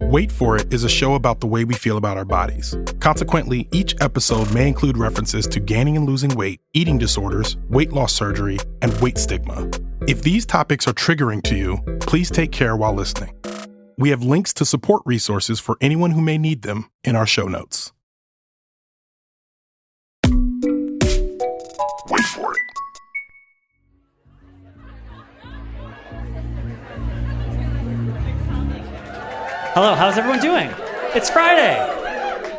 Wait For It is a show about the way we feel about our bodies. Consequently, each episode may include references to gaining and losing weight, eating disorders, weight loss surgery, and weight stigma. If these topics are triggering to you, please take care while listening. We have links to support resources for anyone who may need them in our show notes. Wait for it. Hello, how's everyone doing? It's Friday.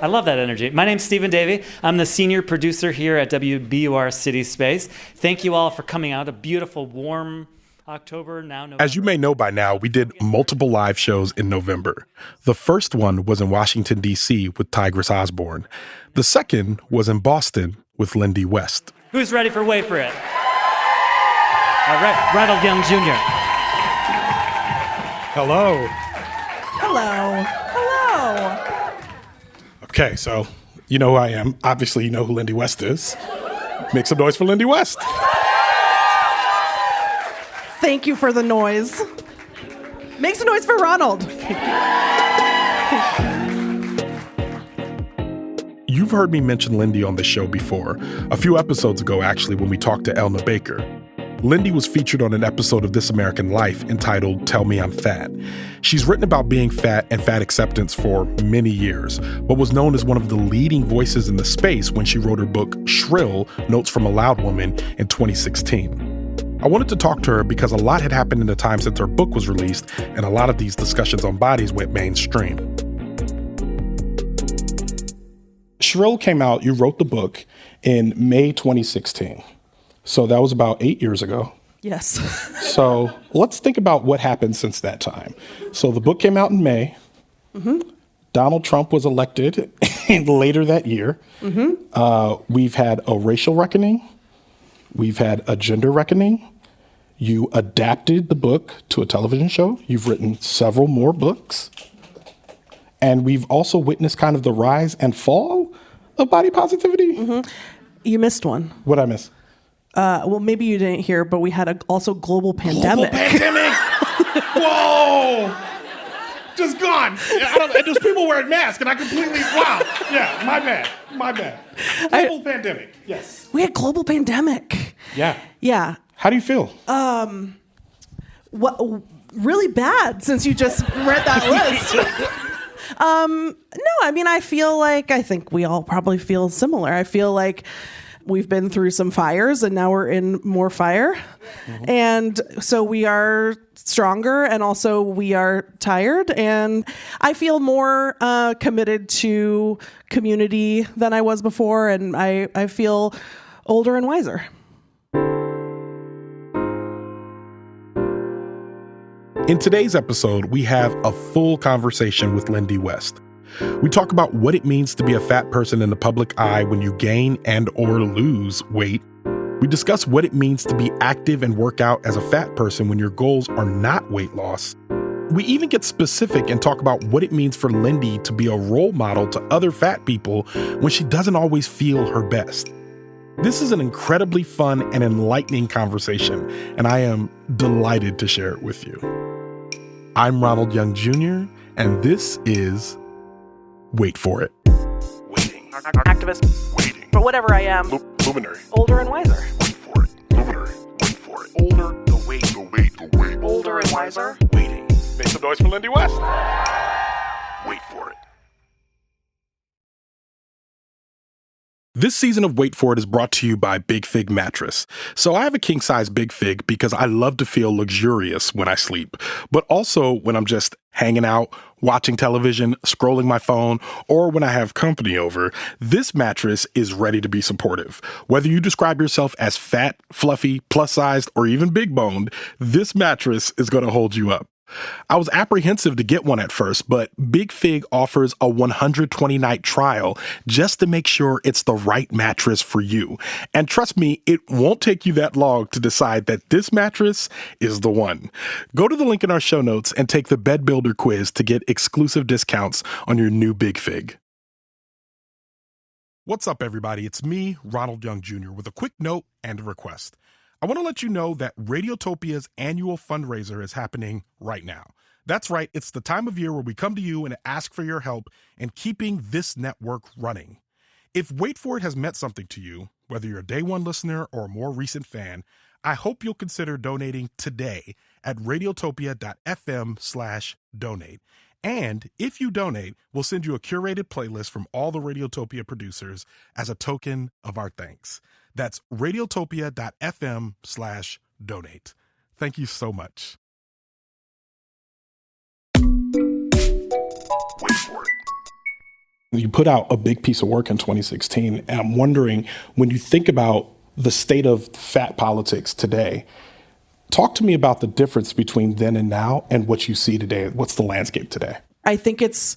I love that energy. My name's Stephen Davey. I'm the senior producer here at WBUR City Space. Thank you all for coming out. A beautiful, warm October, now November. As you may know by now, we did multiple live shows in November. The first one was in Washington, D.C. with Tigress Osborne. The second was in Boston with Lindy West. Who's ready for Wait For It? All right, Ronald Young Jr. Hello. Hello. Hello. Okay, so you know who I am. Obviously, you know who Lindy West is. Make some noise for Lindy West. Thank you for the noise. Make some noise for Ronald. You've heard me mention Lindy on this show before, a few episodes ago actually, when we talked to Elna Baker. Lindy was featured on an episode of This American Life entitled Tell Me I'm Fat. She's written about being fat and fat acceptance for many years, but was known as one of the leading voices in the space when she wrote her book Shrill Notes from a Loud Woman in 2016. I wanted to talk to her because a lot had happened in the time since her book was released, and a lot of these discussions on bodies went mainstream. Shrill came out, you wrote the book in May 2016. So that was about 8 years ago. Yes. So let's think about what happened since that time. So the book came out in May. Mm-hmm. Donald Trump was elected later that year. Mm-hmm. We've had a racial reckoning. We've had a gender reckoning. You adapted the book to a television show. You've written several more books. And we've also witnessed kind of the rise and fall of body positivity. Mm-hmm. You missed one. What'd I miss? Well, maybe you didn't hear, but we had also global pandemic. Global pandemic? Whoa! Just gone. There's people wearing masks, and I completely, wow. Yeah, my bad. Global pandemic, yes. We had global pandemic. Yeah. Yeah. How do you feel? What? Really bad, since you just read that list. No, I mean, I think we all probably feel similar. I feel like we've been through some fires and now we're in more fire. Mm-hmm. And so we are stronger and also we are tired. And I feel more committed to community than I was before. And I feel older and wiser. In today's episode, we have a full conversation with Lindy West. We talk about what it means to be a fat person in the public eye when you gain and or lose weight. We discuss what it means to be active and work out as a fat person when your goals are not weight loss. We even get specific and talk about what it means for Lindy to be a role model to other fat people when she doesn't always feel her best. This is an incredibly fun and enlightening conversation, and I am delighted to share it with you. I'm Ronald Young Jr., and this is Wait For It. Waiting. Activist. Waiting. For whatever I am. Luminary. Older and wiser. Wait for it. Luminary. Wait for it. Older. The wait. The wait. Older and wiser. Waiting. Make some noise for Lindy West. Wait for it. This season of Wait For It is brought to you by Big Fig Mattress. So I have a king-size Big Fig because I love to feel luxurious when I sleep, but also when I'm just hanging out, watching television, scrolling my phone, or when I have company over. This mattress is ready to be supportive. Whether you describe yourself as fat, fluffy, plus-sized, or even big-boned, this mattress is going to hold you up. I was apprehensive to get one at first, but Big Fig offers a 120-night trial just to make sure it's the right mattress for you. And trust me, it won't take you that long to decide that this mattress is the one. Go to the link in our show notes and take the Bed Builder quiz to get exclusive discounts on your new Big Fig. What's up, everybody? It's me, Ronald Young Jr., with a quick note and a request. I want to let you know that Radiotopia's annual fundraiser is happening right now. That's right, it's the time of year where we come to you and ask for your help in keeping this network running. If Wait For It has meant something to you, whether you're a day one listener or a more recent fan, I hope you'll consider donating today at radiotopia.fm/donate. And if you donate, we'll send you a curated playlist from all the Radiotopia producers as a token of our thanks. That's radiotopia.fm/donate. Thank you so much. Wait for it. You put out a big piece of work in 2016, and I'm wondering, when you think about the state of fat politics today, talk to me about the difference between then and now and what you see today. What's the landscape today? I think it's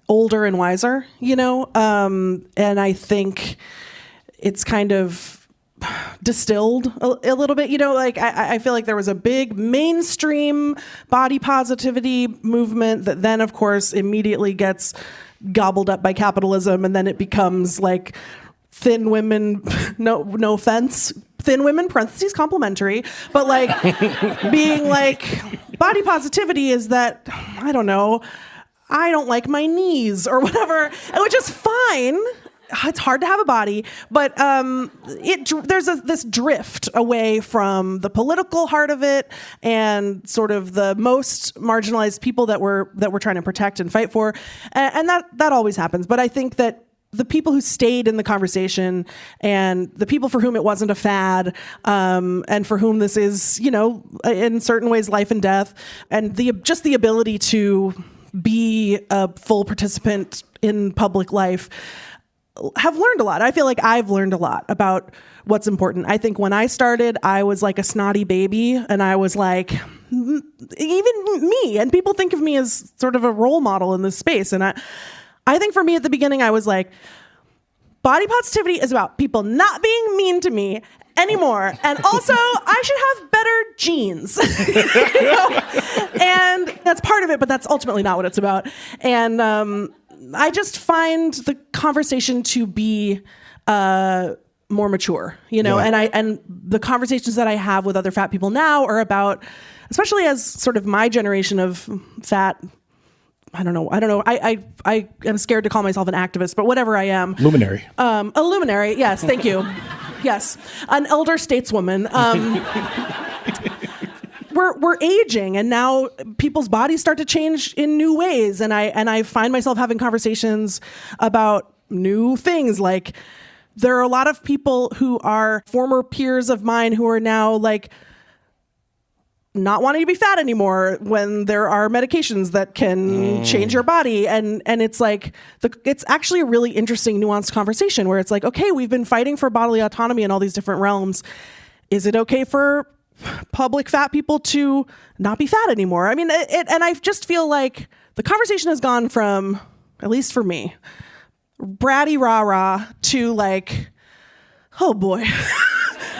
older and wiser, and I think it's kind of distilled a little bit, I feel like there was a big mainstream body positivity movement that then, of course, immediately gets gobbled up by capitalism, and then it becomes like thin women, no offense, thin women, parentheses, complimentary, but like being like body positivity is that, I don't know, I don't like my knees or whatever, which is fine. It's hard to have a body, but there's this drift away from the political heart of it and sort of the most marginalized people that we're trying to protect and fight for, and that always happens. But I think that the people who stayed in the conversation and the people for whom it wasn't a fad, and for whom this is, in certain ways, life and death, and just the ability to be a full participant in public life, have learned a lot. I feel like I've learned a lot about what's important. I think when I started, I was like a snotty baby, and I was like, even me, and people think of me as sort of a role model in this space. And I think for me at the beginning, I was like, body positivity is about people not being mean to me anymore. And also, I should have better genes. And that's part of it, but that's ultimately not what it's about. And I just find the conversation to be more mature, and the conversations that I have with other fat people now are about, especially as sort of my generation of fat, I don't know. I am scared to call myself an activist, but whatever I am. Luminary. A luminary. Yes. Thank you. Yes. An elder stateswoman. We're aging, and now people's bodies start to change in new ways. And I find myself having conversations about new things. Like, there are a lot of people who are former peers of mine who are now like not wanting to be fat anymore when there are medications that can change your body. And it's like, it's actually a really interesting, nuanced conversation where it's like, okay, we've been fighting for bodily autonomy in all these different realms. Is it okay for public fat people to not be fat anymore? I mean, and I just feel like the conversation has gone from, at least for me, bratty rah-rah to like, oh boy,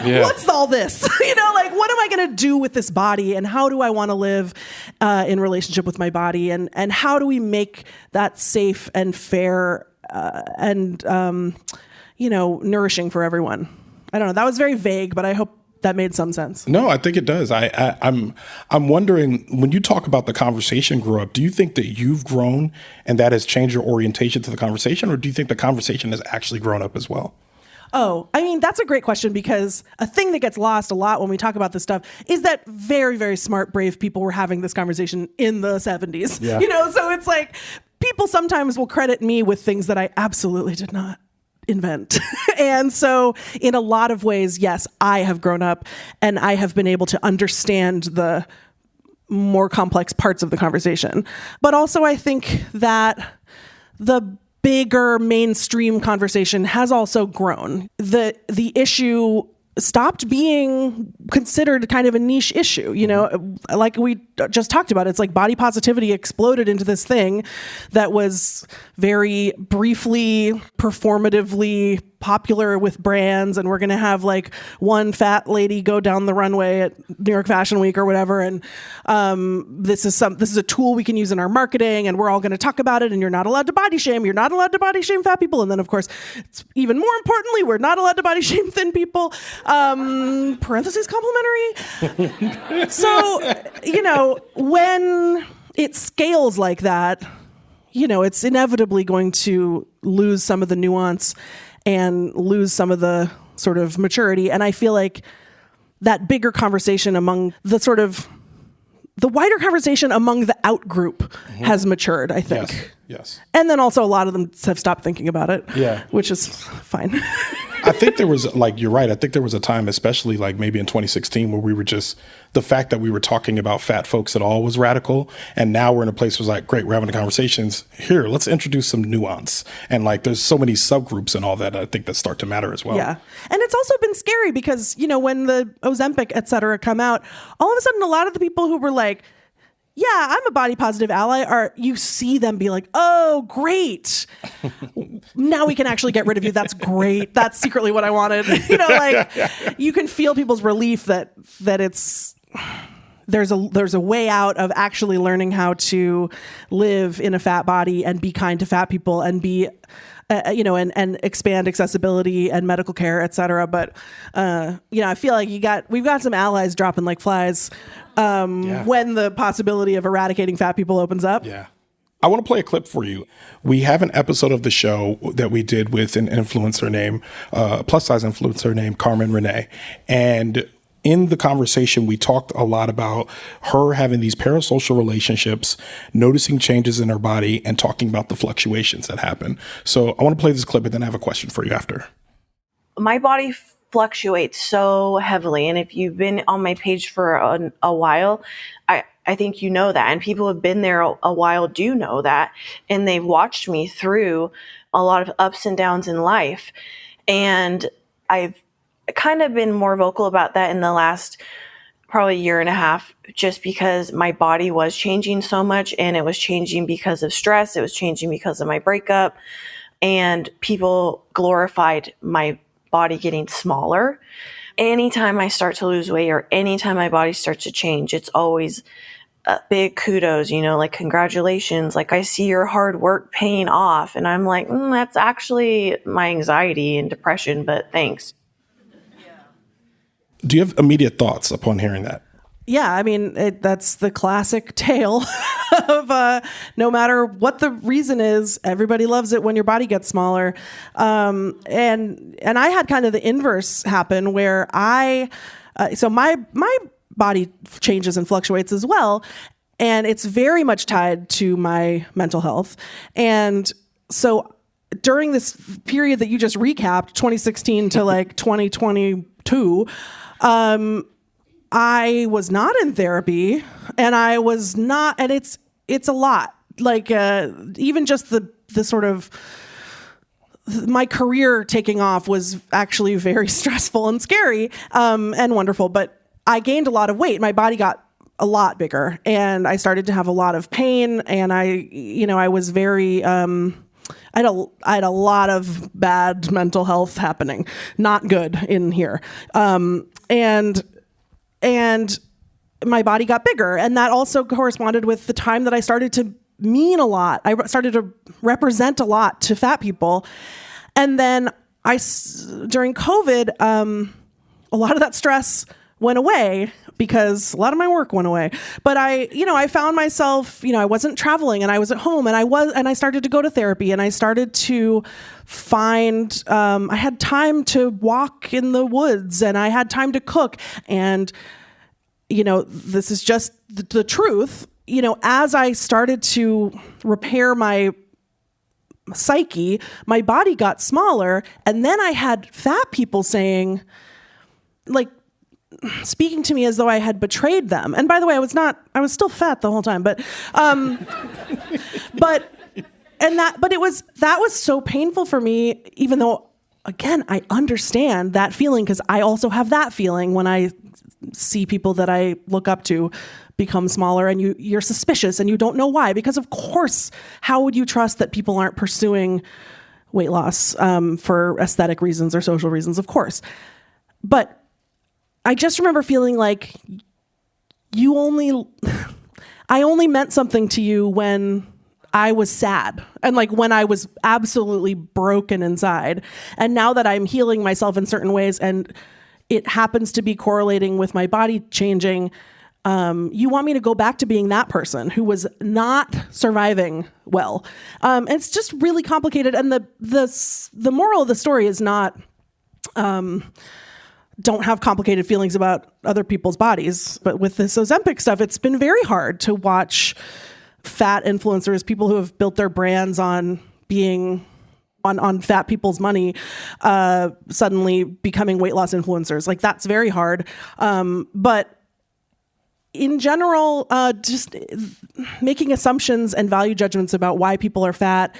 what's all this? What am I going to do with this body, and how do I want to live in relationship with my body, and how do we make that safe and fair and nourishing for everyone? I don't know. That was very vague, but I hope that made some sense. No, I think it does. I'm wondering, when you talk about the conversation grow up, do you think that you've grown and that has changed your orientation to the conversation, or do you think the conversation has actually grown up as well? Oh, I mean, that's a great question, because a thing that gets lost a lot when we talk about this stuff is that very, very smart, brave people were having this conversation in the 70s. Yeah. So it's like, people sometimes will credit me with things that I absolutely did not invent. And so in a lot of ways, yes, I have grown up and I have been able to understand the more complex parts of the conversation. But also I think that the bigger mainstream conversation has also grown. The issue stopped being considered kind of a niche issue, like we just talked about. It's like body positivity exploded into this thing that was very briefly, performatively popular with brands, and we're going to have like one fat lady go down the runway at New York Fashion Week or whatever, and this is a tool we can use in our marketing, and we're all going to talk about it, and you're not allowed to body shame. You're not allowed to body shame fat people. And then, of course, it's even more importantly, we're not allowed to body shame thin people. Parentheses complimentary. So, when it scales like that, it's inevitably going to lose some of the nuance and lose some of the sort of maturity. And I feel like that bigger conversation among the wider conversation among the out group has matured, I think. Yes. And then also a lot of them have stopped thinking about it. Yeah. Which is fine. I think there was, you're right. I think there was a time, especially maybe in 2016, where we were the fact that we were talking about fat folks at all was radical. And now we're in a place where it's great, we're having the conversations. Here, let's introduce some nuance. And there's so many subgroups and all that, I think that start to matter as well. Yeah. And it's also been scary because, when the Ozempic, et cetera, come out, all of a sudden, a lot of the people who were like, yeah, I'm a body positive ally, you see them be like, oh, great. Now we can actually get rid of you. That's great. That's secretly what I wanted. You can feel people's relief that there's a way out of actually learning how to live in a fat body and be kind to fat people and be and expand accessibility and medical care, et cetera. But, I feel like we've got some allies dropping like flies when the possibility of eradicating fat people opens up. Yeah. I want to play a clip for you. We have an episode of the show that we did with an influencer named, plus size influencer named Carmen Renee. And in the conversation, we talked a lot about her having these parasocial relationships, noticing changes in her body, and talking about the fluctuations that happen. So I want to play this clip, and then I have a question for you after. My body fluctuates so heavily. And if you've been on my page for a while, I think you know that. And people who have been there a while do know that. And they've watched me through a lot of ups and downs in life. And I've kind of been more vocal about that in the last probably year and a half, just because my body was changing so much, and it was changing because of stress. It was changing because of my breakup, and people glorified my body getting smaller. Anytime I start to lose weight or anytime my body starts to change, it's always big kudos, congratulations. I see your hard work paying off. And I'm like, that's actually my anxiety and depression, but thanks. Do you have immediate thoughts upon hearing that? Yeah, I mean, that's the classic tale of no matter what the reason is, everybody loves it when your body gets smaller. And I had kind of the inverse happen where so my body changes and fluctuates as well. And it's very much tied to my mental health. And so during this period that you just recapped, 2016 to 2022, I was not in therapy, and it's a lot. Even just the sort of my career taking off was actually very stressful and scary, and wonderful. But I gained a lot of weight. My body got a lot bigger, and I started to have a lot of pain, and I was very, I had a lot of bad mental health happening, not good in here. And my body got bigger. And that also corresponded with the time that I started to mean a lot. I started to represent a lot to fat people. And then during COVID, a lot of that stress went away because a lot of my work went away. But I found myself, I wasn't traveling, and I was at home, and I started to go to therapy, and I started to find, I had time to walk in the woods, and I had time to cook. And, this is just the truth. As I started to repair my psyche, my body got smaller. And then I had fat people saying, speaking to me as though I had betrayed them. And by the way, I was still fat the whole time, but that was so painful for me, even though, again, I understand that feeling, because I also have that feeling when I see people that I look up to become smaller, and you're suspicious and you don't know why, because of course, how would you trust that people aren't pursuing weight loss for aesthetic reasons or social reasons? Of course. But I just remember feeling like I only meant something to you when I was sad, and when I was absolutely broken inside. And now that I'm healing myself in certain ways, and it happens to be correlating with my body changing, You want me to go back to being that person who was not surviving well. It's just really complicated. And the moral of the story is not, don't have complicated feelings about other people's bodies. But with this Ozempic stuff, it's been very hard to watch fat influencers, people who have built their brands on being on fat people's money, suddenly becoming weight loss influencers. Like, that's very hard. But in general, just making assumptions and value judgments about why people are fat,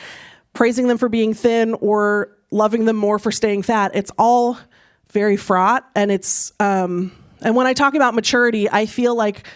praising them for being thin or loving them more for staying fat, it's all very fraught. And it's, and when I talk about maturity, I feel like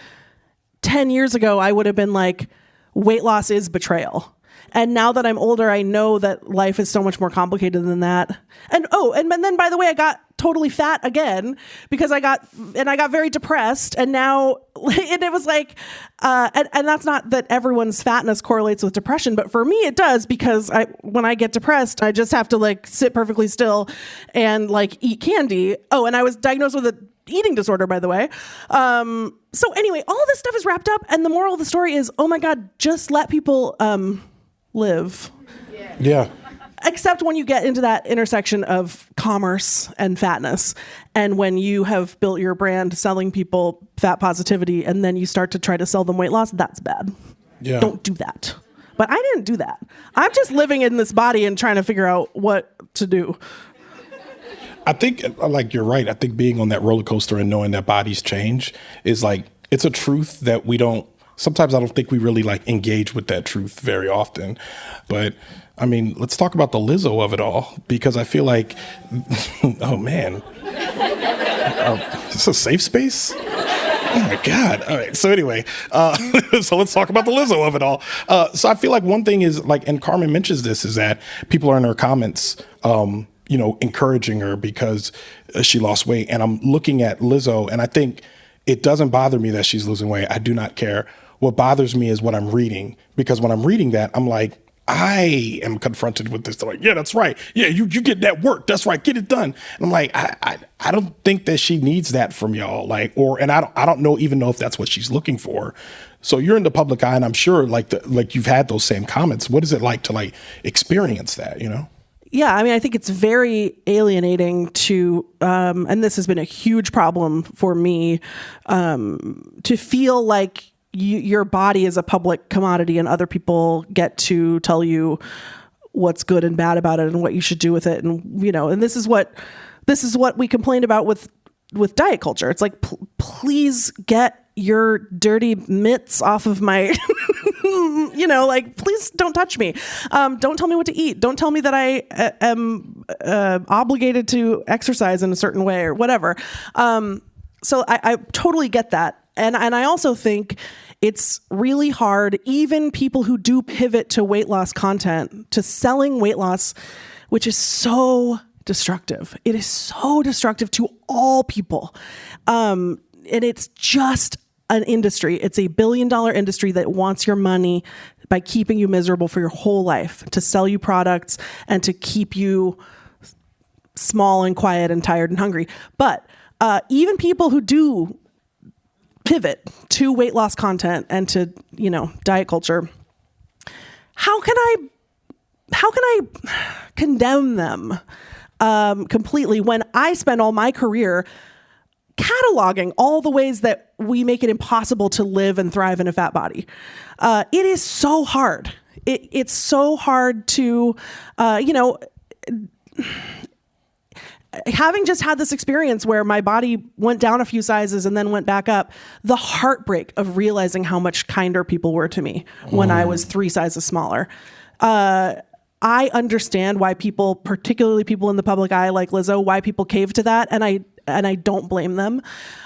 10 years ago, I would have been like, weight loss is betrayal. And now that I'm older, I know that life is so much more complicated than that. And then, by the way, I got totally fat again because I got very depressed. And now, and it was like, and that's not that everyone's fatness correlates with depression, but for me it does, because when I get depressed, I just have to like sit perfectly still and like eat candy. Oh, and I was diagnosed with an eating disorder, by the way. So anyway, all this stuff is wrapped up, and the moral of the story is, oh my God, just let people live. Yeah. Except when you get into that intersection of commerce and fatness, and when you have built your brand selling people fat positivity, and then you start to try to sell them weight loss, that's bad. Yeah. Don't do that. But I didn't do that. I'm just living in this body and trying to figure out what to do. I think, like, you're right. I think being on that roller coaster and knowing that bodies change is like, it's a truth that sometimes I don't think we really like engage with that truth very often. But I mean, let's talk about the Lizzo of it all, because I feel like, oh man, is this a safe space? Oh my God. All right. So anyway, so let's talk about the Lizzo of it all. So I feel like one thing is, like, and Carmen mentions this, is that people are in her comments, encouraging her because she lost weight. And I'm looking at Lizzo, and I think it doesn't bother me that she's losing weight. I do not care. What bothers me is what I'm reading, because when I'm reading that, I'm like, I am confronted with this. They're like, yeah, that's right. Yeah, you get that work. That's right. Get it done. And I'm like, I don't think that she needs that from y'all. And I don't even know if that's what she's looking for. So you're in the public eye, and I'm sure like you've had those same comments. What is it like to like experience that, you know? Yeah, I mean, I think it's very alienating to, and this has been a huge problem for me, to feel like your body is a public commodity and other people get to tell you what's good and bad about it and what you should do with it. And, and this is what we complained about with diet culture. It's like, please get your dirty mitts off of my, please don't touch me. Don't tell me what to eat. Don't tell me that I am obligated to exercise in a certain way or whatever. So I totally get that. And I also think it's really hard, even people who do pivot to weight loss content, to selling weight loss, which is so destructive. It is so destructive to all people. And it's just an industry. It's a $1 billion industry that wants your money by keeping you miserable for your whole life, to sell you products and to keep you small and quiet and tired and hungry. But even people who do pivot to weight loss content and to, diet culture, how can I condemn them completely when I spend all my career cataloging all the ways that we make it impossible to live and thrive in a fat body? It is so hard. It's so hard to, having just had this experience where my body went down a few sizes and then went back up, the heartbreak of realizing how much kinder people were to me when I was 3 sizes smaller. I understand why people, particularly people in the public eye like Lizzo, why people cave to that. And I don't blame them.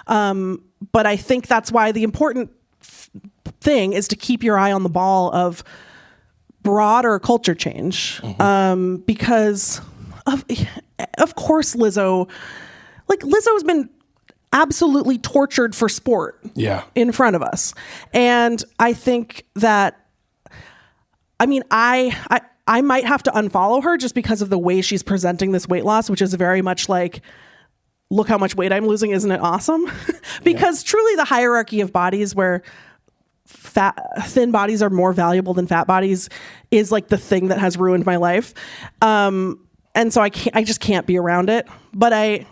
But I think that's why the important thing is to keep your eye on the ball of broader culture change. Because of course, Lizzo's been absolutely tortured for sport in front of us. And I think that, I might have to unfollow her just because of the way she's presenting this weight loss, which is very much like look how much weight I'm losing. Isn't it awesome? Because truly the hierarchy of bodies where thin bodies are more valuable than fat bodies is like the thing that has ruined my life. And so I just can't be around it. But I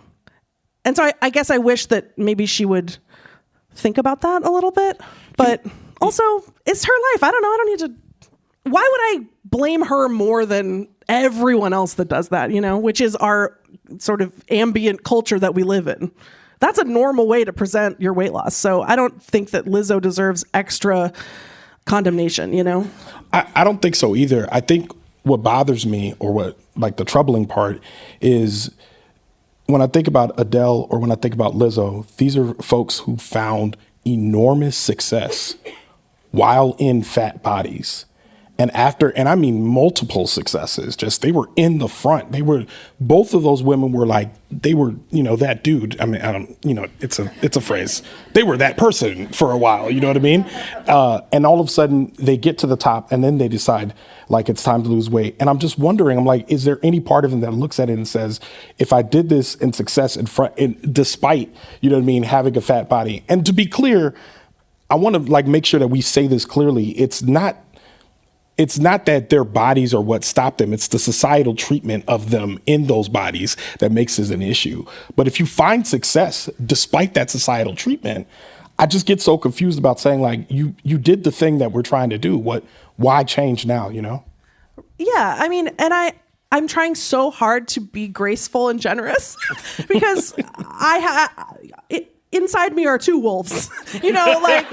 guess I wish that maybe she would think about that a little bit. But also, it's her life. I don't know. I don't need to. Why would I blame her more than everyone else that does that, which is our sort of ambient culture that we live in? That's a normal way to present your weight loss. So I don't think that Lizzo deserves extra condemnation, I don't think so either. I think what bothers me, or what like the troubling part, is when I think about Adele or when I think about Lizzo, these are folks who found enormous success while in fat bodies. And I mean multiple successes, just they were in the front. Both of those women were like, they were, that dude. I mean, I don't, it's a phrase. They were that person for a while, you know what I mean? And all of a sudden they get to the top and then they decide like it's time to lose weight. And I'm just wondering, I'm like, is there any part of them that looks at it and says, if I did this in success despite, having a fat body? And to be clear, I want to like make sure that we say this clearly. It's not that their bodies are what stopped them. It's the societal treatment of them in those bodies that makes it an issue. But if you find success despite that societal treatment, I just get so confused about saying like, you did the thing that we're trying to do. Why change now, Yeah, I mean, and I'm trying so hard to be graceful and generous because inside me are two wolves, like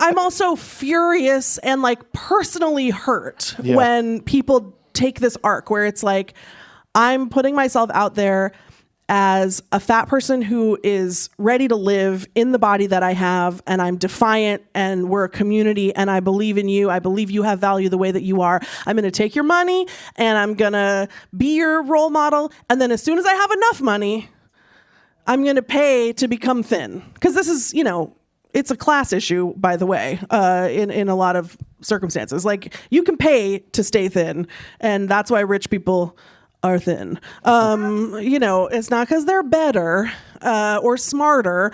I'm also furious and like personally hurt when people take this arc where it's like, I'm putting myself out there as a fat person who is ready to live in the body that I have, and I'm defiant, and we're a community, and I believe in you. I believe you have value the way that you are. I'm going to take your money and I'm going to be your role model. And then as soon as I have enough money, I'm going to pay to become thin. Because this is, it's a class issue, by the way, in a lot of circumstances. Like, you can pay to stay thin, and that's why rich people are thin. It's not because they're better or smarter.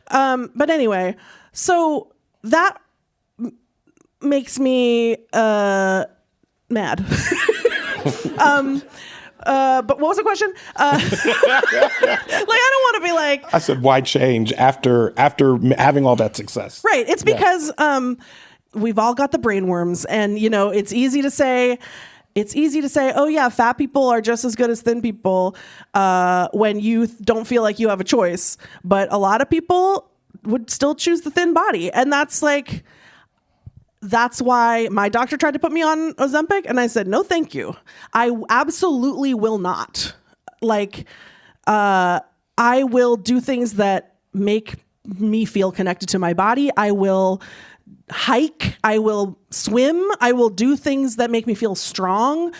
But anyway, so that makes me mad. But what was the question? I don't want to be like... I said, why change after having all that success? Right. It's because we've all got the brainworms, and, it's easy to say, oh yeah, fat people are just as good as thin people when you don't feel like you have a choice. But a lot of people would still choose the thin body. And that's why my doctor tried to put me on Ozempic, and I said, no, thank you. I absolutely will not. I will do things that make me feel connected to my body. I will hike. I will swim. I will do things that make me feel strong.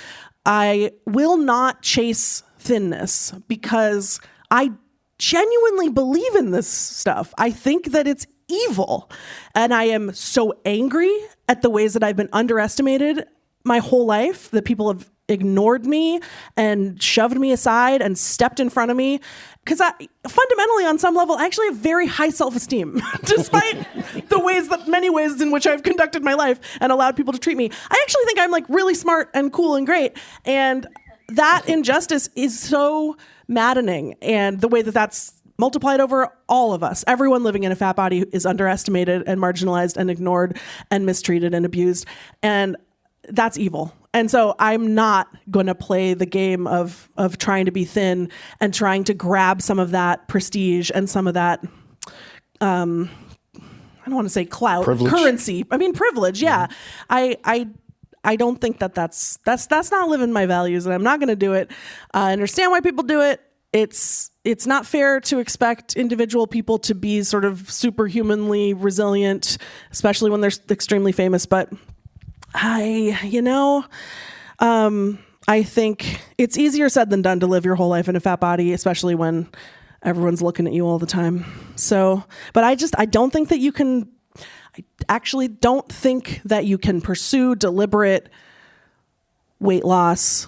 I will not chase thinness because I genuinely believe in this stuff. I think that it's evil. And I am so angry at the ways that I've been underestimated my whole life, that people have ignored me and shoved me aside and stepped in front of me. Because I fundamentally, on some level, I actually have very high self-esteem, despite the many ways in which I've conducted my life and allowed people to treat me. I actually think I'm like really smart and cool and great. And that injustice is so maddening. And the way that that's multiplied over all of us. Everyone living in a fat body is underestimated and marginalized and ignored and mistreated and abused. And that's evil. And so I'm not going to play the game of trying to be thin and trying to grab some of that prestige and some of that, I don't want to say clout, privilege. Currency. I mean, privilege. Yeah. I don't think that's not living my values, and I'm not going to do it. I understand why people do it. It's not fair to expect individual people to be sort of superhumanly resilient, especially when they're extremely famous. But I think it's easier said than done to live your whole life in a fat body, especially when everyone's looking at you all the time. So, but I don't think that you can, I actually don't think that you can pursue deliberate weight loss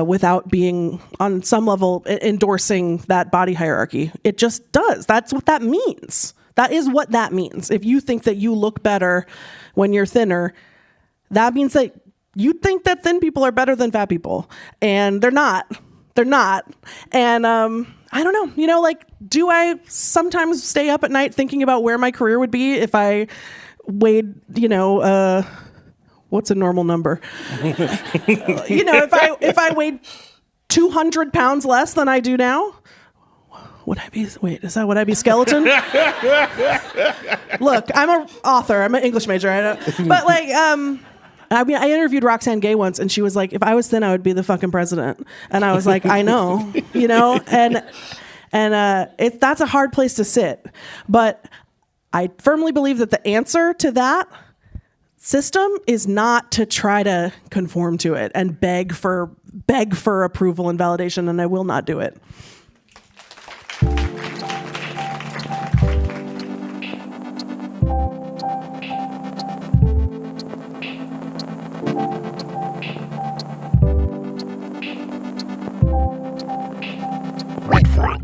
without being on some level endorsing that body hierarchy. It just does. That's what that means. That is what that means. If you think that you look better when you're thinner, that means that you think that thin people are better than fat people, and they're not. They're not. And I don't know, like, do I sometimes stay up at night thinking about where my career would be if I weighed, what's a normal number? If I weighed 200 pounds less than I do now, would I be skeleton? Look, I'm an author. I'm an English major. I know. But I interviewed Roxane Gay once, and she was like, if I was thin, I would be the fucking president. And I was like, I know, and that's a hard place to sit. But I firmly believe that the answer to that system is not to try to conform to it and beg for approval and validation, and I will not do it. Wait for it.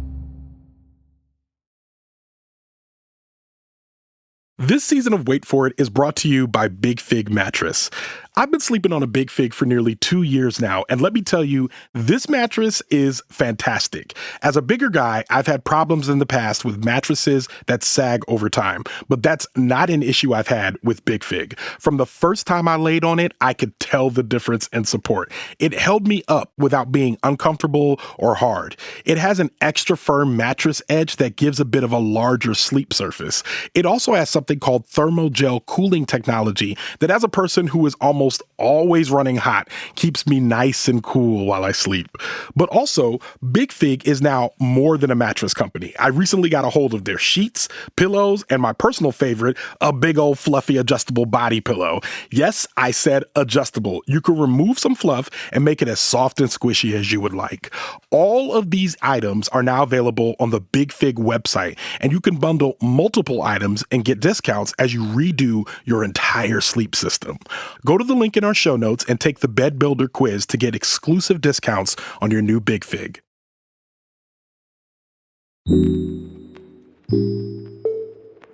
This season of Wait For It is brought to you by Big Fig Mattress. I've been sleeping on a Big Fig for nearly 2 years now, and let me tell you, this mattress is fantastic. As a bigger guy, I've had problems in the past with mattresses that sag over time, but that's not an issue I've had with Big Fig. From the first time I laid on it, I could tell the difference in support. It held me up without being uncomfortable or hard. It has an extra firm mattress edge that gives a bit of a larger sleep surface. It also has something called thermogel cooling technology that, as a person who is almost always running hot, keeps me nice and cool while I sleep. But also, Big Fig is now more than a mattress company. I recently got a hold of their sheets, pillows, and my personal favorite, a big old fluffy adjustable body pillow. Yes, I said adjustable. You can remove some fluff and make it as soft and squishy as you would like. All of these items are now available on the Big Fig website, and you can bundle multiple items and get discounts as you redo your entire sleep system. Go to the link in our show notes and take the Bed Builder quiz to get exclusive discounts on your new Big Fig.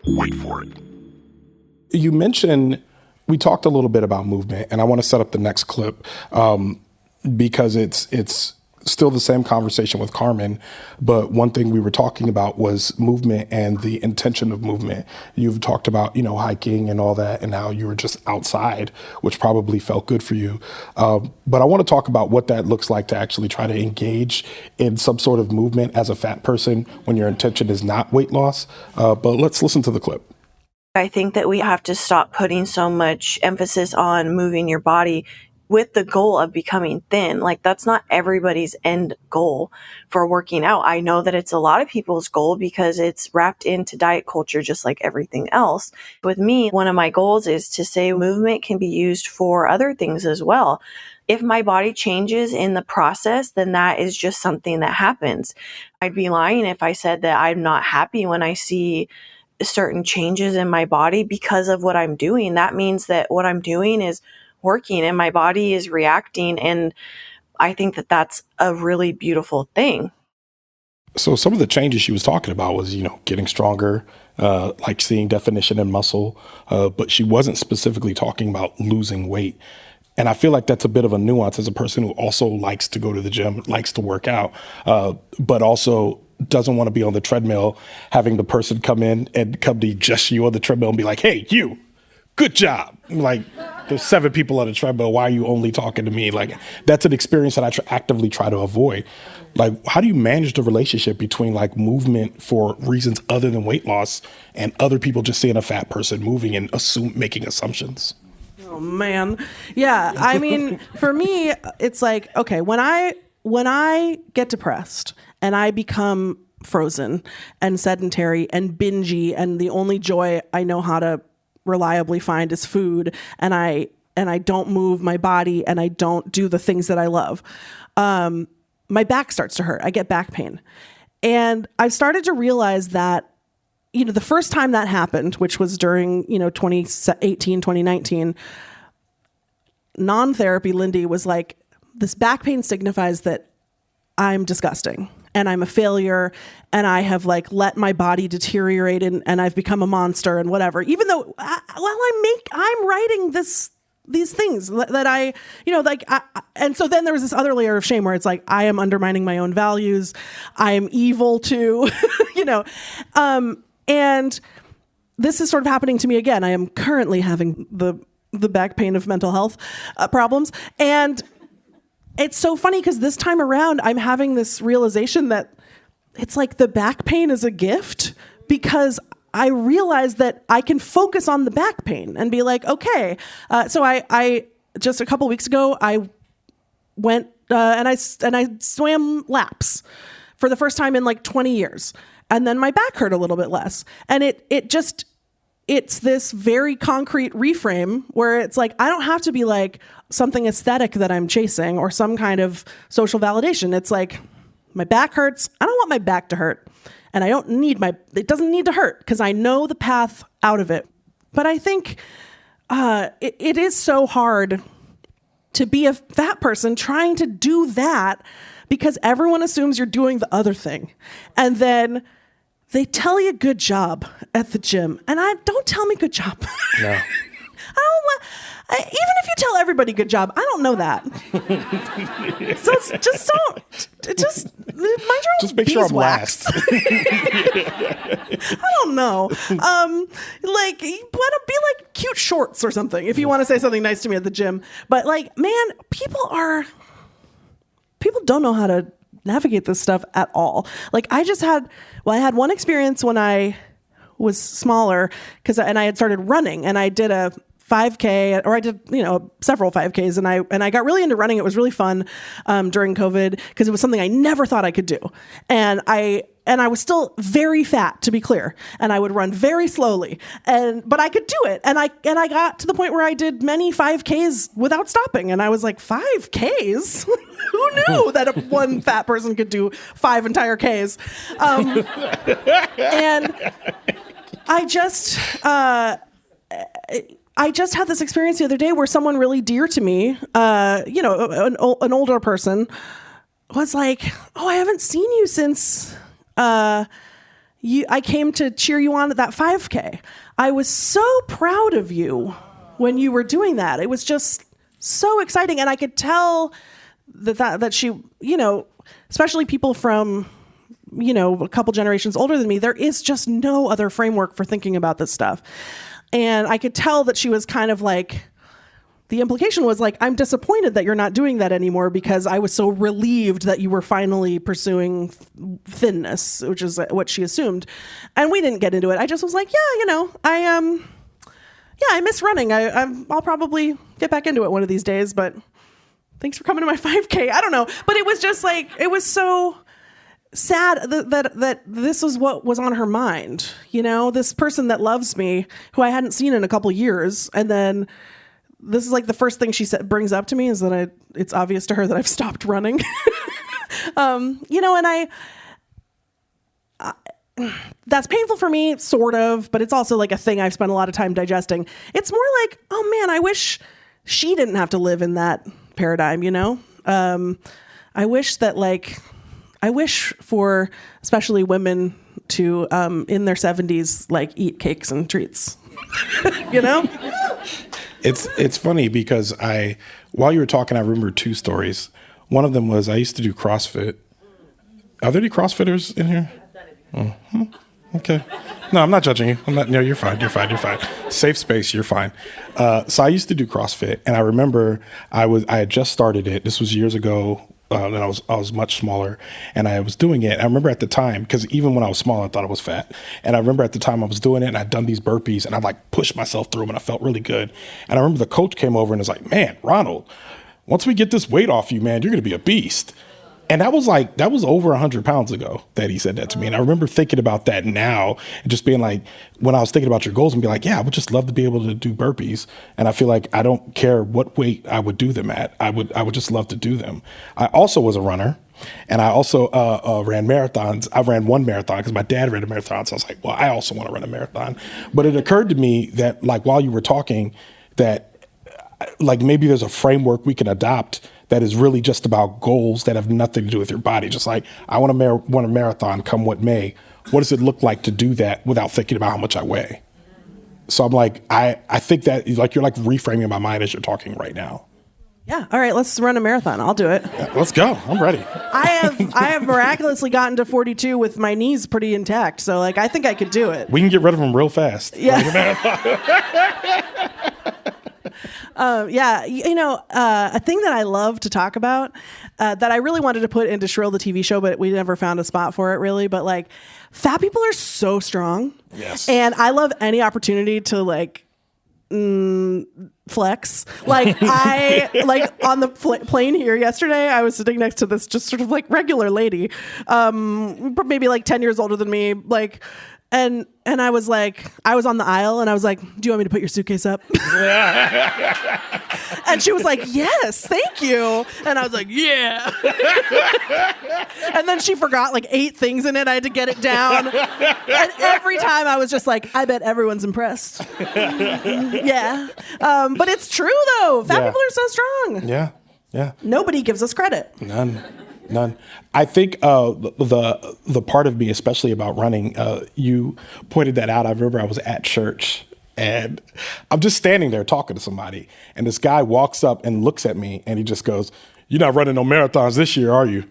Wait for it. You mentioned, we talked a little bit about movement, and I want to set up the next clip because it's still the same conversation with Carmen, but one thing we were talking about was movement and the intention of movement. You've talked about, hiking and all that, and how you were just outside, which probably felt good for you. But I want to talk about what that looks like to actually try to engage in some sort of movement as a fat person when your intention is not weight loss. But let's listen to the clip. I think that we have to stop putting so much emphasis on moving your body with the goal of becoming thin. Like, that's not everybody's end goal for working out. I know that it's a lot of people's goal because it's wrapped into diet culture, just like everything else. With me, one of my goals is to say movement can be used for other things as well. If my body changes in the process, then that is just something that happens. I'd be lying if I said that I'm not happy when I see certain changes in my body because of what I'm doing. That means that what I'm doing is working and my body is reacting. And I think that that's a really beautiful thing. So some of the changes she was talking about was, getting stronger, like seeing definition in muscle, but she wasn't specifically talking about losing weight. And I feel like that's a bit of a nuance as a person who also likes to go to the gym, likes to work out, but also doesn't want to be on the treadmill, having the person come in and come to just you on the treadmill and be like, hey, you, good job. Like, there's 7 people on the treadmill. Why are you only talking to me? Like, that's an experience that I actively try to avoid. Like, how do you manage the relationship between like movement for reasons other than weight loss and other people just seeing a fat person moving and making assumptions? Oh man. Yeah. I mean, for me, it's like, okay, when I get depressed and I become frozen and sedentary and bingy, and the only joy I know how to reliably find is food, and I don't move my body and I don't do the things that I love, my back starts to hurt. I get back pain. And I started to realize that, the first time that happened, which was during, 2018, 2019, non-therapy Lindy was like, this back pain signifies that I'm disgusting and I'm a failure and I have like let my body deteriorate and I've become a monster and whatever. Even though I'm writing these things that I, and so then there was this other layer of shame where it's like, I am undermining my own values. I am evil too, and this is sort of happening to me again. I am currently having the back pain of mental health problems. And it's so funny because this time around, I'm having this realization that it's like the back pain is a gift because I realize that I can focus on the back pain and be like, okay. So I just a couple weeks ago, I went and I swam laps for the first time in like 20 years. And then my back hurt a little bit less. And it's this very concrete reframe where it's like, I don't have to be like something aesthetic that I'm chasing or some kind of social validation. It's like, my back hurts. I don't want my back to hurt. And I don't need it doesn't need to hurt because I know the path out of it. But I think it is so hard to be a fat person trying to do that because everyone assumes you're doing the other thing. And then they tell you good job at the gym. And don't tell me good job. No. Even if you tell everybody good job, I don't know that. So just mind your own Just make sure I'm beeswax. last. I don't know. Like, be like cute shorts or something if you want to say something nice to me at the gym. But like, man, people don't know how to navigate this stuff at all. Like I had one experience when I was smaller and I had started running and I did a 5K, or I did, several 5Ks, and I got really into running. It was really fun during COVID because it was something I never thought I could do, and I was still very fat, to be clear, and I would run very slowly, but I could do it, and I got to the point where I did many 5Ks without stopping, and I was like, 5Ks? Who knew that one fat person could do 5 entire Ks? And I just had this experience the other day where someone really dear to me, an older person, was like, "Oh, I haven't seen you since I came to cheer you on at that 5K. I was so proud of you when you were doing that. It was just so exciting." And I could tell that she, especially people from, a couple generations older than me, there is just no other framework for thinking about this stuff. And I could tell that she was kind of like, the implication was like, I'm disappointed that you're not doing that anymore because I was so relieved that you were finally pursuing thinness, which is what she assumed. And we didn't get into it. I just was like, I miss running. I'll probably get back into it one of these days, but thanks for coming to my 5K. I don't know. But it was just like, it was so sad that this was what was on her mind, this person that loves me, who I hadn't seen in a couple years, and then this is like the first thing she brings up to me is that it's obvious to her that I've stopped running. And that's painful for me, sort of, but it's also like a thing I've spent a lot of time digesting. It's more like, oh man, I wish she didn't have to live in that paradigm, I wish that I wish for especially women to, in their 70s, eat cakes and treats, It's funny because while you were talking, I remember 2 stories. One of them was I used to do CrossFit. Are there any CrossFitters in here? Mm-hmm. Okay. No, I'm not judging you. No, you're fine. You're fine. Safe space. You're fine. So I used to do CrossFit, and I remember I had just started it. This was years ago. And I was much smaller, and I was doing it. I remember at the time, because even when I was small, I thought I was fat. And I remember at the time I was doing it, and I'd done these burpees, and I pushed myself through them, and I felt really good. And I remember the coach came over and was like, "Man, Ronald, once we get this weight off you, man, you're going to be a beast." And that was over 100 pounds ago that he said that to me. And I remember thinking about that now and just being like, when I was thinking about your goals and be like, yeah, I would just love to be able to do burpees. And I feel like I don't care what weight I would do them at. I would just love to do them. I also was a runner, and I also ran marathons. I ran one marathon because my dad ran a marathon. So I was like, well, I also want to run a marathon. But it occurred to me that while you were talking that maybe there's a framework we can adopt that is really just about goals that have nothing to do with your body. Just like, I want to run a marathon come what may. What does it look like to do that without thinking about how much I weigh? So I'm like, I think that like you're like reframing my mind as you're talking right now. Yeah. All right. Let's run a marathon. I'll do it. Yeah, let's go. I'm ready. I have miraculously gotten to 42 with my knees pretty intact. So like, I think I could do it. We can get rid of them real fast. Yeah. Yeah. A thing that I love to talk about that I really wanted to put into Shrill, the TV show, but we never found a spot for it really. But like, fat people are so strong. Yes. And I love any opportunity to like, flex. Like I like on the plane here yesterday, I was sitting next to this just sort of like regular lady, maybe like 10 years older than me, like, and I was like, I was on the aisle and I was like, do you want me to put your suitcase up? And she was like, yes, thank you. And I was like, yeah. And then she forgot like 8 things in it. I had to get it down. And every time I was just like, I bet everyone's impressed. Yeah. But it's true though. Fat people are so strong. Yeah. Yeah. Nobody gives us credit. None. I think the part of me, especially about running, you pointed that out. I remember I was at church and I'm just standing there talking to somebody, and this guy walks up and looks at me and he just goes, "You're not running no marathons this year, are you?"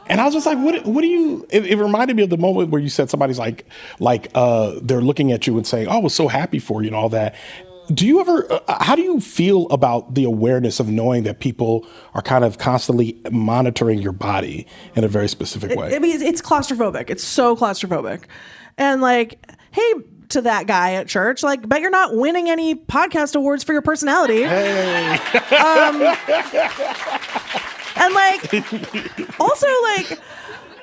And I was just like, what do you, it reminded me of the moment where you said somebody's like they're looking at you and saying, "Oh, I was so happy for you," and all that. Do you ever, how do you feel about the awareness of knowing that people are kind of constantly monitoring your body in a very specific way? I mean, it's claustrophobic. It's so claustrophobic. And like, hey, to that guy at church, like, bet you're not winning any podcast awards for your personality. Hey. And like, also like,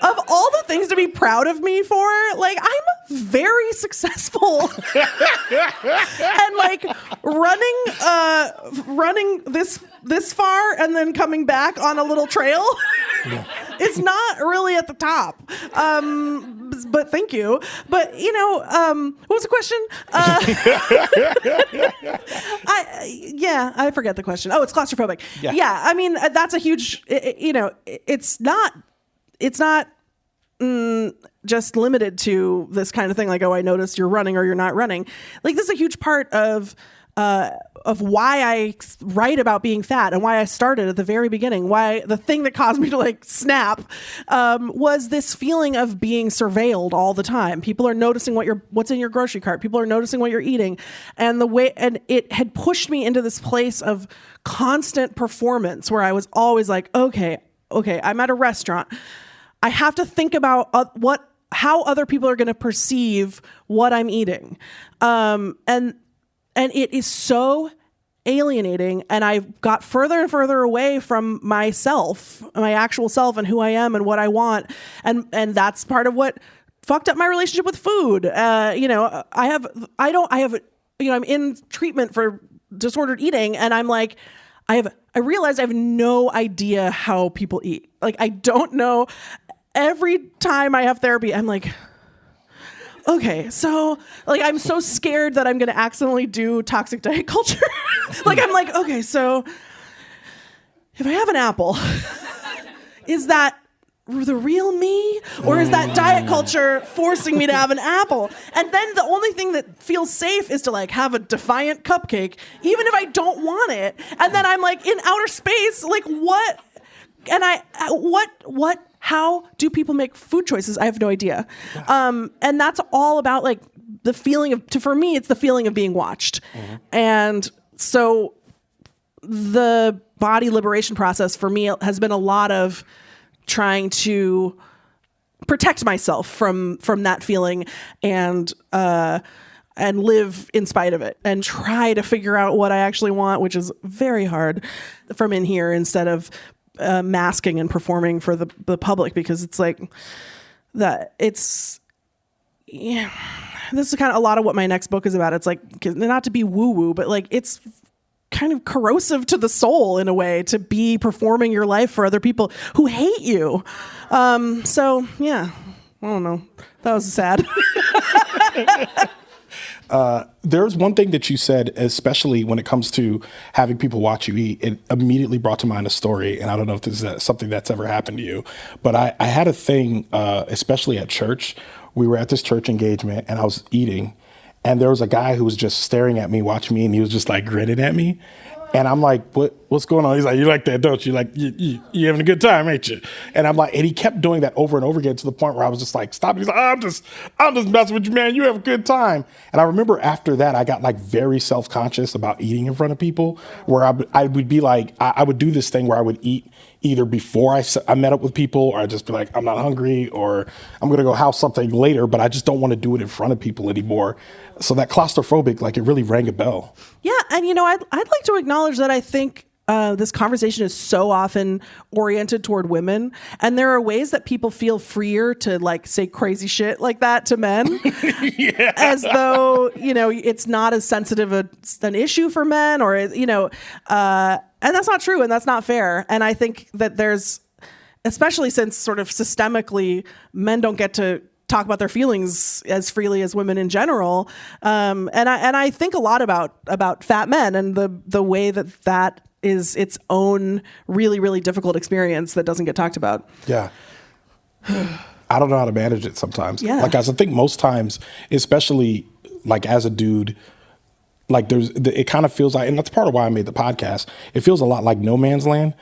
of all the things to be proud of me for, like, I'm very successful. And like running this far and then coming back on a little trail. It's not really at the top. But thank you. But what was the question? I forget the question. Oh, it's claustrophobic. Yeah. I mean, that's a huge, it's not just limited to this kind of thing. Like, oh, I noticed you're running or you're not running. Like, this is a huge part of why I write about being fat and why I started at the very beginning. Why the thing that caused me to like snap was this feeling of being surveilled all the time. People are noticing what's in your grocery cart. People are noticing what you're eating, and it had pushed me into this place of constant performance where I was always like, okay, I'm at a restaurant. I have to think about how other people are going to perceive what I'm eating. And it is so alienating. And I got further and further away from myself, my actual self, and who I am and what I want. And that's part of what fucked up my relationship with food. I'm in treatment for disordered eating, and I'm like, I realized I have no idea how people eat. Like, I don't know. Every time I have therapy, I'm like, okay, so like, I'm so scared that I'm going to accidentally do toxic diet culture. Like, I'm like, okay, so if I have an apple, is that the real me, or is that diet culture forcing me to have an apple? And then the only thing that feels safe is to like have a defiant cupcake, even if I don't want it. And then I'm like in outer space, like what? And how do people make food choices? I have no idea. And that's all about like the feeling for me, it's the feeling of being watched. Mm-hmm. And so the body liberation process for me has been a lot of trying to protect myself from that feeling and live in spite of it and try to figure out what I actually want, which is very hard from in here, instead of masking and performing for the public, because it's like that. This is kind of a lot of what my next book is about. It's like, not to be woo woo, but like, it's kind of corrosive to the soul in a way to be performing your life for other people who hate you. So yeah, I don't know. That was sad. There's one thing that you said, especially when it comes to having people watch you eat. It immediately brought to mind a story, and I don't know if this is something that's ever happened to you, but I had a thing, especially at church. We were at this church engagement, and I was eating, and there was a guy who was just staring at me, watching me, and he was just like grinning at me. And I'm like, what's going on? He's like, you like that, don't you? Like, you having a good time, ain't you? And I'm like, and he kept doing that over and over again to the point where I was just like, stop. He's like, I'm just messing with you, man. You have a good time. And I remember after that, I got like very self-conscious about eating in front of people, where I would be like, I would do this thing where I would eat either before I met up with people, or I'd just be like, I'm not hungry, or I'm going to go house something later, but I just don't want to do it in front of people anymore. So that claustrophobic, like, it really rang a bell. Yeah. And, I'd like to acknowledge that I think this conversation is so often oriented toward women. And there are ways that people feel freer to like say crazy shit like that to men, as though, it's not as sensitive an issue for men, or, and that's not true. And that's not fair. And I think that especially since sort of systemically men don't get to talk about their feelings as freely as women in general. And I think a lot about fat men and the way that is its own really, really difficult experience that doesn't get talked about. Yeah. I don't know how to manage it sometimes. Yeah. Like, I think most times, especially like as a dude, like it kind of feels like, and that's part of why I made the podcast, it feels a lot like no man's land,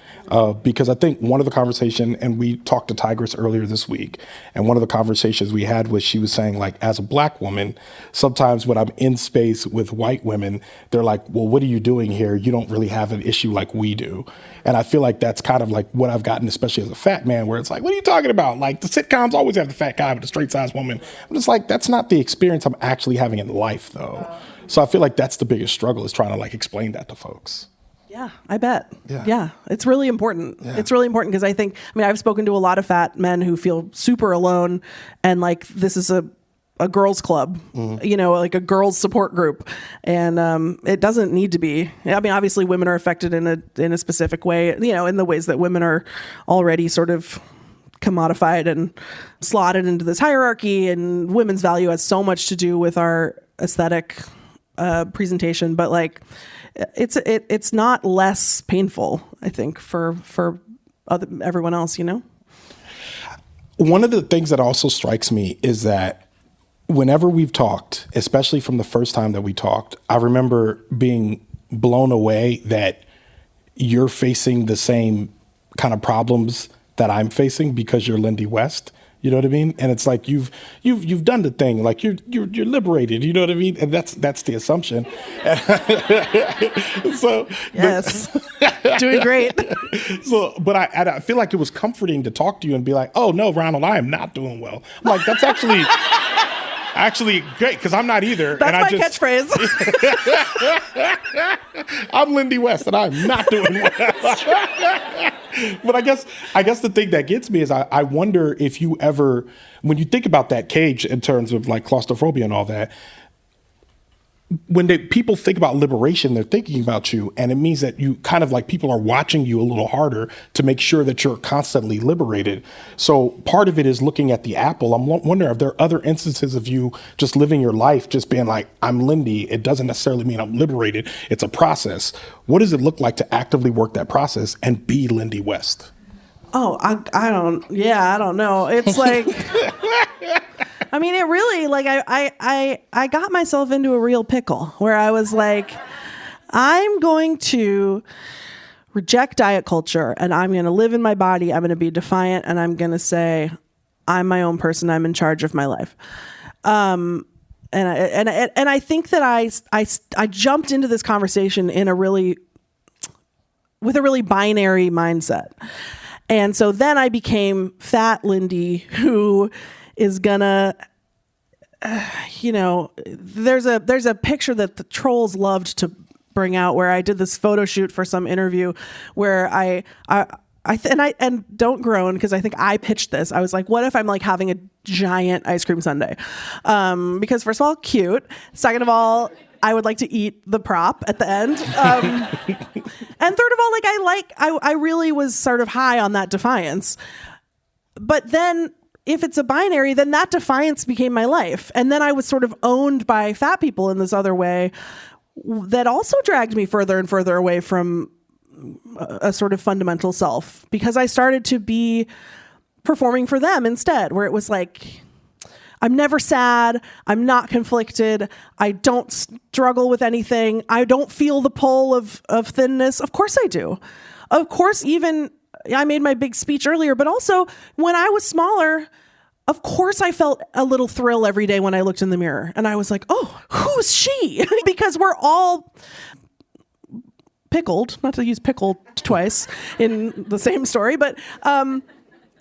because I think one of the conversation, and we talked to Tigress earlier this week, and one of the conversations we had was, she was saying, like, as a black woman, sometimes when I'm in space with white women, they're like, well, what are you doing here? You don't really have an issue like we do. And I feel like that's kind of like what I've gotten, especially as a fat man, where it's like, what are you talking about? Like, the sitcoms always have the fat guy with the straight sized woman. I'm just like, that's not the experience I'm actually having in life, though. So I feel like that's the biggest struggle, is trying to like explain that to folks. Yeah, I bet. Yeah. Yeah, it's really important. Yeah. It's really important because I've spoken to a lot of fat men who feel super alone, and like this is a girls club, like a girls support group, and it doesn't need to be. I mean, obviously women are affected in a specific way, in the ways that women are already sort of commodified and slotted into this hierarchy, and women's value has so much to do with our aesthetic presentation, but like it's not less painful, I think, for everyone else. One of the things that also strikes me is that whenever we've talked, especially from the first time that we talked, I remember being blown away that you're facing the same kind of problems that I'm facing because you're Lindy West. You know what I mean? And it's like you've done the thing, like you're liberated. You know what I mean? And that's the assumption. So yes, doing great. So, but I feel like it was comforting to talk to you and be like, oh no, Ronald, I am not doing well. I'm like, that's actually great, because I'm not either. That's my catchphrase. I'm Lindy West, and I'm not doing well. But I guess the thing that gets me is I wonder if you ever, when you think about that cage in terms of like claustrophobia and all that, when people think about liberation, they're thinking about you, and it means that you kind of like people are watching you a little harder to make sure that you're constantly liberated. So part of it is looking at the apple. I'm wondering if there are other instances of you just living your life, just being like, I'm Lindy. It doesn't necessarily mean I'm liberated. It's a process. What does it look like to actively work that process and be Lindy West? Oh, I don't know. It's like, I mean, it really, like, I got myself into a real pickle where I was like, I'm going to reject diet culture, and I'm going to live in my body. I'm going to be defiant, and I'm going to say, I'm my own person. I'm in charge of my life. And I think that I jumped into this conversation with a really binary mindset. And so then I became fat Lindy, who is gonna, there's a picture that the trolls loved to bring out where I did this photo shoot for some interview where and don't groan, because I think I pitched this. I was like, what if I'm like having a giant ice cream sundae? Because first of all, cute. Second of all, I would like to eat the prop at the end. And third of all, I really was sort of high on that defiance. But then if it's a binary, then that defiance became my life. And then I was sort of owned by fat people in this other way that also dragged me further and further away from a sort of fundamental self, because I started to be performing for them instead, where it was like, I'm never sad. I'm not conflicted. I don't struggle with anything. I don't feel the pull of thinness. Of course I do. Of course, even I made my big speech earlier, but also when I was smaller, of course I felt a little thrill every day when I looked in the mirror and I was like, oh, who's she? Because we're all pickled, not to use pickle twice in the same story, but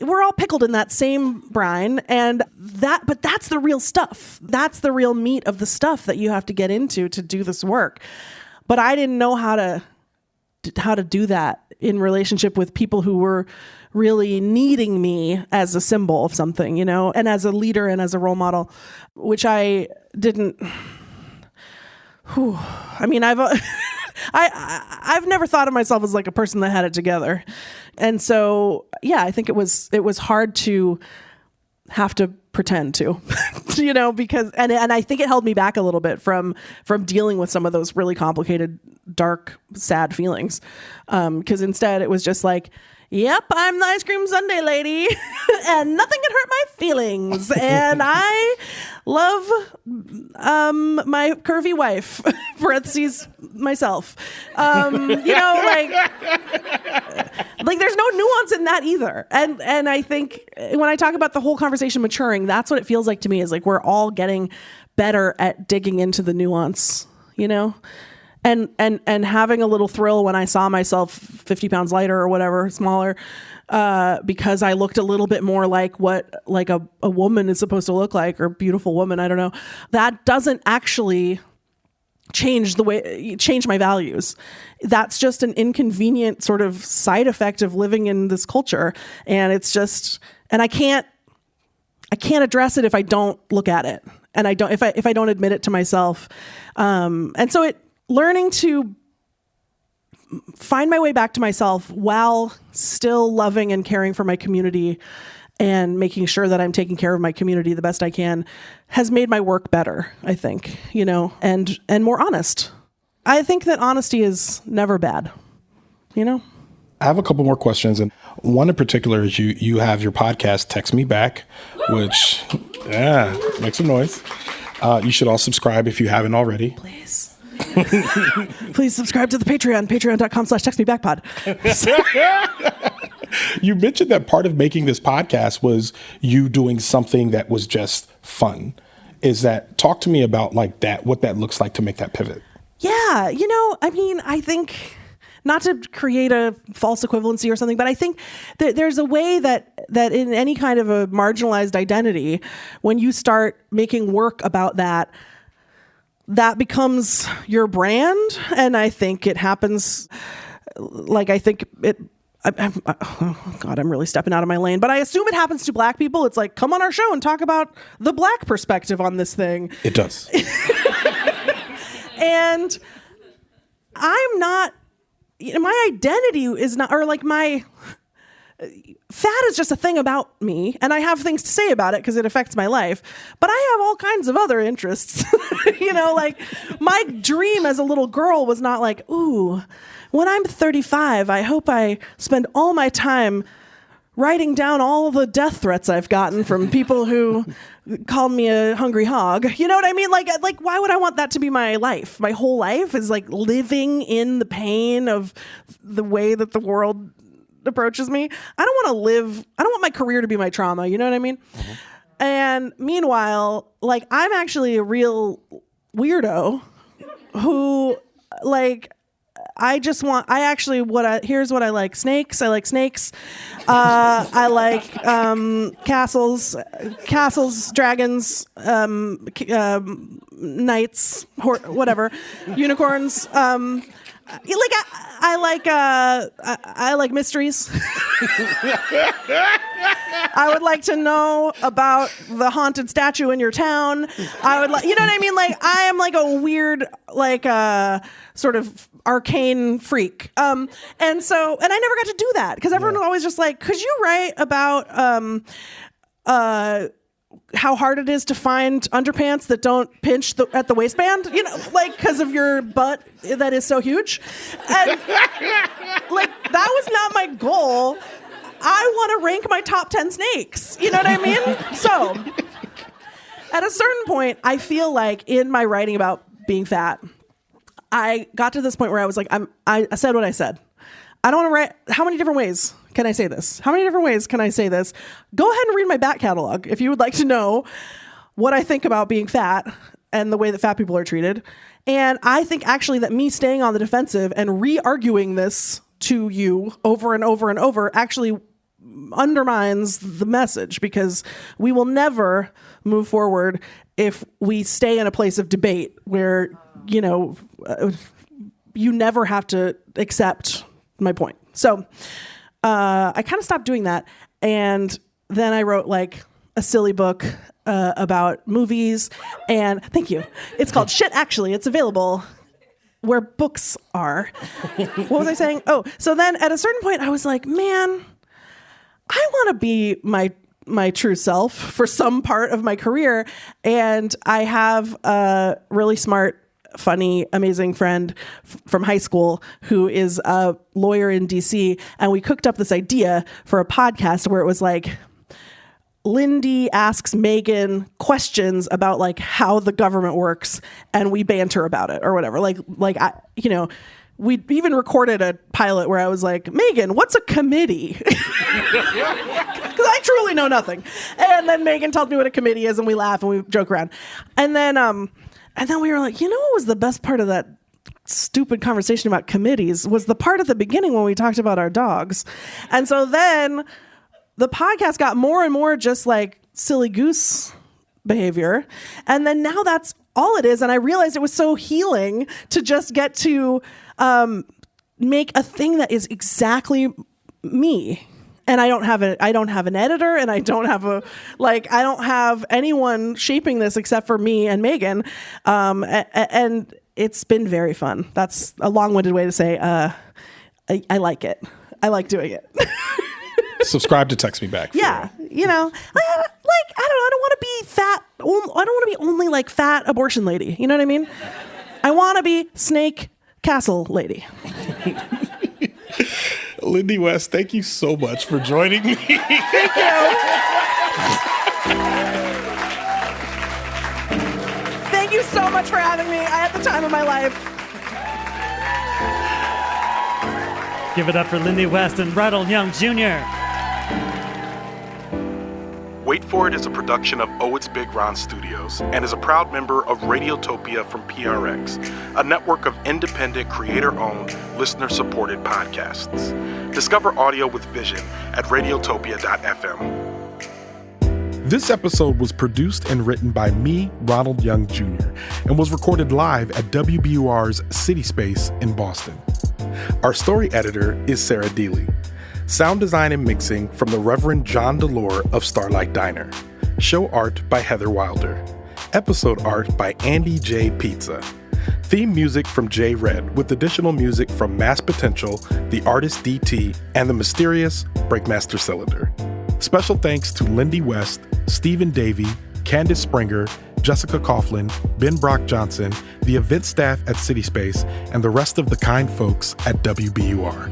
we're all pickled in that same brine, but that's the real stuff. That's the real meat of the stuff that you have to get into to do this work. But I didn't know how to do that in relationship with people who were really needing me as a symbol of something, and as a leader and as a role model, which I didn't. I mean, I've never thought of myself as like a person that had it together. And so, yeah, I think it was hard to have to pretend to, because, and I think it held me back a little bit from dealing with some of those really complicated, dark, sad feelings. 'Cause instead it was just like, yep, I'm the ice cream sundae lady and nothing can hurt my feelings. And I love my curvy wife, parentheses, myself. Like there's no nuance in that either. And I think when I talk about the whole conversation maturing, that's what it feels like to me, is like we're all getting better at digging into the nuance, and having a little thrill when I saw myself 50 pounds lighter or whatever, smaller, because I looked a little bit more like what like a woman is supposed to look like, or beautiful woman. I don't know. That doesn't actually change my values. That's just an inconvenient sort of side effect of living in this culture. And it's just, and I can't address it if I don't look at it. And if I don't admit it to myself. And so learning to find my way back to myself while still loving and caring for my community and making sure that I'm taking care of my community the best I can has made my work better, I think, and more honest. I think that honesty is never bad, I have a couple more questions, and one in particular is you have your podcast, Text Me Back, which, make some noise. You should all subscribe if you haven't already. Please. Please subscribe to the patreon.com/textmebackpod. You mentioned that part of making this podcast was you doing something that was just fun. Talk to me about like that, what that looks like to make that pivot. Yeah. I think, not to create a false equivalency or something, but I think that there's a way that in any kind of a marginalized identity, when you start making work about that becomes your brand. And I think it happens, oh God, I'm really stepping out of my lane, but I assume it happens to Black people. It's like, come on our show and talk about the Black perspective on this thing. It does. And I'm not, my identity is not, or like my fat is just a thing about me, and I have things to say about it because it affects my life, but I have all kinds of other interests. Like my dream as a little girl was not like, ooh, when I'm 35, I hope I spend all my time writing down all the death threats I've gotten from people who called me a hungry hog. You know what I mean? Like, why would I want that to be my life? My whole life is like living in the pain of the way that the world approaches me. I don't want my career to be my trauma. You know what I mean? Mm-hmm. And meanwhile, like, I'm actually a real weirdo who, like, here's what I like. Snakes. I like snakes. I like castles, dragons, knights, whatever, unicorns. I like mysteries. I would like to know about the haunted statue in your town. I would like, you know what I mean? Like, I am like a weird, like, sort of arcane freak. And I never got to do that because everyone was always just like, could you write about, how hard it is to find underpants that don't pinch at the waistband, like because of your butt that is so huge. And like, that was not my goal. I want to rank my top 10 snakes. You know what I mean? So at a certain point, I feel like in my writing about being fat, I got to this point where I was like, I said what I said. I don't want to write. How many different ways can I say this? How many different ways can I say this? Go ahead and read my back catalog if you would like to know what I think about being fat and the way that fat people are treated. And I think actually that me staying on the defensive and re-arguing this to you over and over and over actually undermines the message, because we will never move forward if we stay in a place of debate where, you never have to accept my point. So I kind of stopped doing that. And then I wrote like a silly book about movies. And thank you. It's called Shit Actually. It's available where books are. What was I saying? Oh, so then at a certain point I was like, man, I want to be my true self for some part of my career. And I have a really smart, funny, amazing friend from high school who is a lawyer in DC. And we cooked up this idea for a podcast where it was like, Lindy asks Megan questions about like how the government works, and we banter about it or whatever. We even recorded a pilot where I was like, Megan, what's a committee? Because I truly know nothing. And then Megan told me what a committee is, and we laugh and we joke around. And then we were like, what was the best part of that stupid conversation about committees was the part at the beginning when we talked about our dogs. And so then the podcast got more and more just like silly goose behavior. And then now that's all it is. And I realized it was so healing to just get to make a thing that is exactly me. And I don't have an editor, and I don't have anyone shaping this except for me and Megan. And it's been very fun. That's a long-winded way to say, I like it. I like doing it. Subscribe to Text Me Back. Yeah. I don't want to be fat. I don't want to be only like fat abortion lady. You know what I mean? I want to be snake castle lady. Lindy West, thank you so much for joining me. Thank you. Thank you so much for having me. I had the time of my life. Give it up for Lindy West and Ronald Young Jr. Wait For It is a production of OhitsBigRon Studios and is a proud member of Radiotopia from PRX, a network of independent, creator-owned, listener-supported podcasts. Discover audio with vision at radiotopia.fm. This episode was produced and written by me, Ronald Young Jr., and was recorded live at WBUR's City Space in Boston. Our story editor is Sarah Deely. Sound design and mixing from the Reverend John Delore of Starlight Diner. Show art by Heather Wilder. Episode art by Andy J. Pizza. Theme music from Jey Red, with additional music from Mass Potential, The Artist DT, and the mysterious Breakmaster Cylinder. Special thanks to Lindy West, Stephen Davey, Candace Springer, Jessica Coughlin, Ben Brock Johnson, the event staff at City Space, and the rest of the kind folks at WBUR.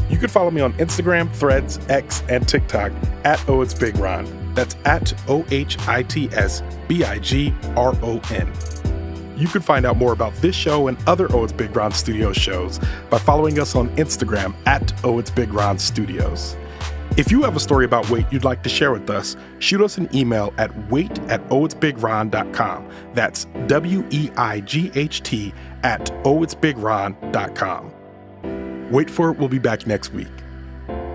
You can follow me on Instagram, Threads, X, and TikTok at OhitsBigRon. That's at OhitsBigRon. You can find out more about this show and other OhitsBigRon Studios shows by following us on Instagram at OhitsBigRon Studios. If you have a story about weight you'd like to share with us, shoot us an email at weight@OhitsBigRon.com. That's WEIGHT@OhitsBigRon.com. Wait For It will be back next week.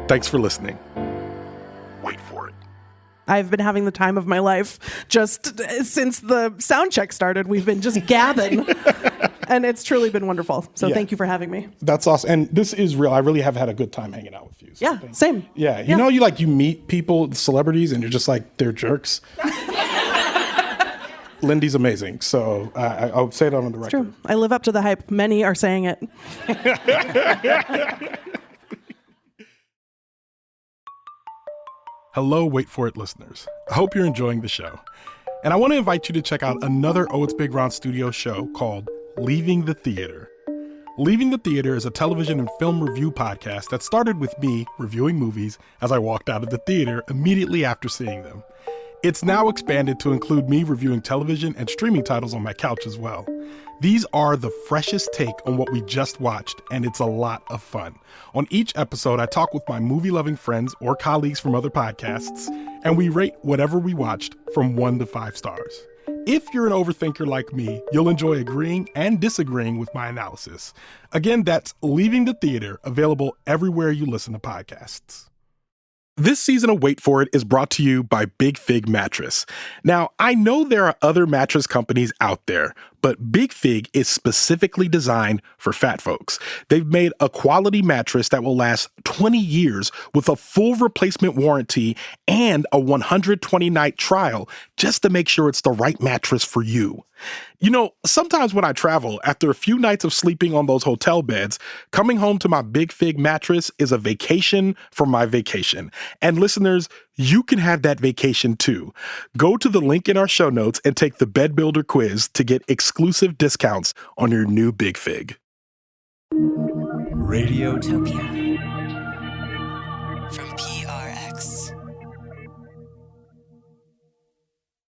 Thanks for listening. Wait For It. I've been having the time of my life just since the sound check started. We've been just gabbing, and it's truly been wonderful. So Thank you for having me. That's awesome. And this is real. I really have had a good time hanging out with you. So yeah, same. Yeah. You know, you meet people, celebrities, and you're just like, they're jerks. Lindy's amazing. So I'll say it on the record. True. I live up to the hype. Many are saying it. Hello, Wait For It listeners. I hope you're enjoying the show. And I want to invite you to check out another OhitsBigRon studio show called Leaving the Theater. Leaving the Theater is a television and film review podcast that started with me reviewing movies as I walked out of the theater immediately after seeing them. It's now expanded to include me reviewing television and streaming titles on my couch as well. These are the freshest take on what we just watched, and it's a lot of fun. On each episode, I talk with my movie-loving friends or colleagues from other podcasts, and we rate whatever we watched from 1 to 5 stars. If you're an overthinker like me, you'll enjoy agreeing and disagreeing with my analysis. Again, that's Leaving the Theater, available everywhere you listen to podcasts. This season of Wait For It is brought to you by Big Fig Mattress. Now, I know there are other mattress companies out there, but Big Fig is specifically designed for fat folks. They've made a quality mattress that will last 20 years with a full replacement warranty and a 120-night trial just to make sure it's the right mattress for you. You know, sometimes when I travel, after a few nights of sleeping on those hotel beds, coming home to my Big Fig mattress is a vacation from my vacation. And listeners, you can have that vacation too. Go to the link in our show notes and take the Bed Builder quiz to get exclusive discounts on your new Big Fig. Radiotopia.